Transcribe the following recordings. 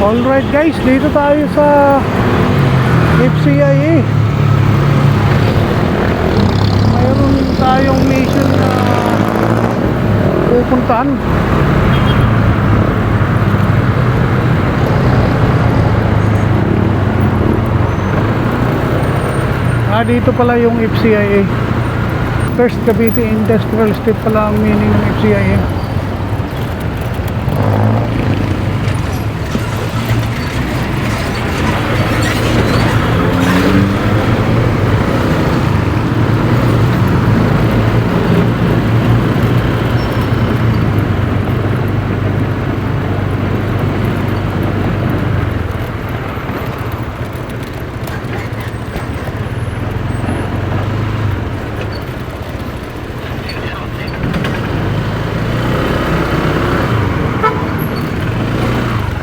Alright guys, dito tayo sa FCIA. Mayroon tayong mission na pupuntahan. Dito pala yung FCIA. First Cavite Industrial Estate pala ang meaning ng FCIA.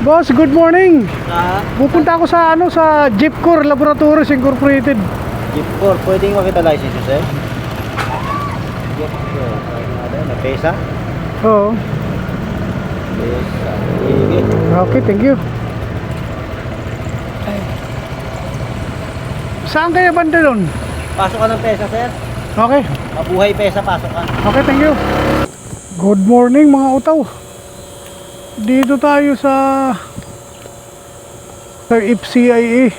Boss, good morning. Pupunta ako sa sa Jeepcor Laboratories Incorporated. Jeepcor, pwedeng makita license nyo, sir? Jeepcor, na pesa? Oo. Pesa, sige. Okay, thank you. Saan kaya banda doon? Pasok ka ng pesa, sir. Okay. Mabuhay pesa, pasok ka. Okay, thank you. Good morning mga utaw. Dito tayo sa FCIA.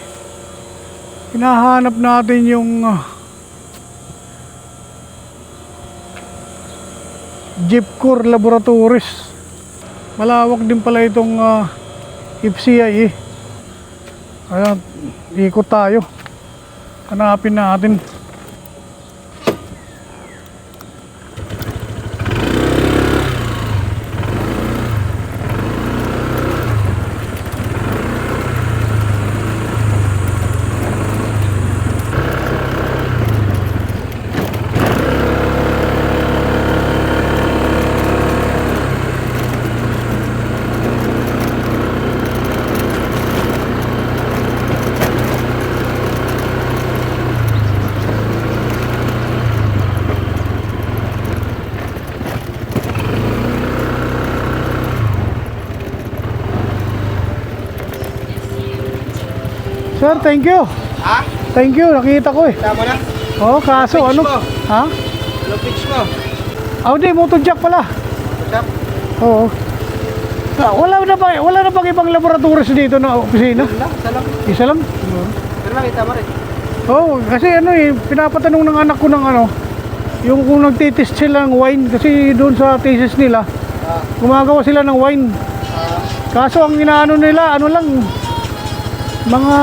Hinahanap natin yung Jeepcor Laboratories. Malawak din pala itong FCIA. Kaya ikot tayo. Hanapin natin. Sir, thank you. Ha? Thank you, nakita ko eh. Tama na? Oh, kaso ano? Mo. Ha? Anong pitch mo? Di, motojack pala. Tap? Oo. Wala na bang ibang laboratories dito na opisina? Isa lang. Isa lang? Pero nakita mo rin. Oo, kasi pinapatanong ng anak ko ng yung kung nagtitest sila ng wine, kasi doon sa thesis nila, gumagawa sila ng wine. Kaso ang inaano nila, lang, mga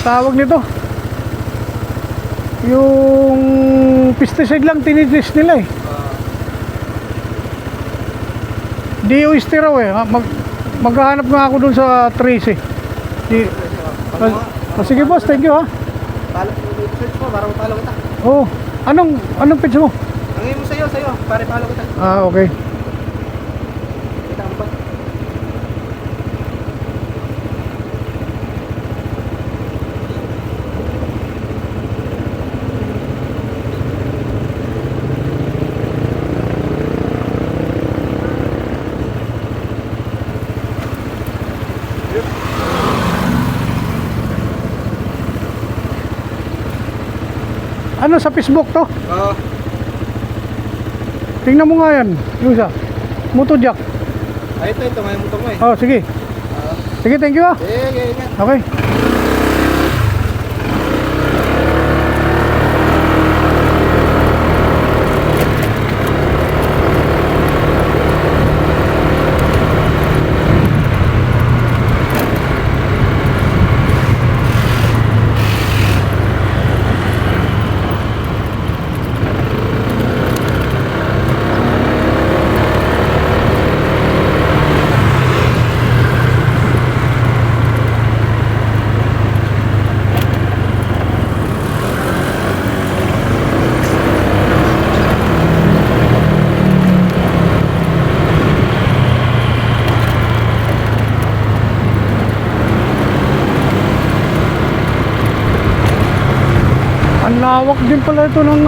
tawag nito, yung pesticide lang tinitest nila eh. DOST raw eh. Maghahanap nga ako dun sa trace eh. Sige boss, thank you ha. Search mo, para mapalo kita. Oh, anong page mo? Ang mo sa'yo, para palo kita. Okay. Kita ang pa. Ano sa Facebook to? Oo. Tingnan mo nga yan. Yung isa. Motojack. Ito, may motor mo eh. Oh, sige. Sige, thank you ha. Sige. Okay. Ang lawak din pala ito ng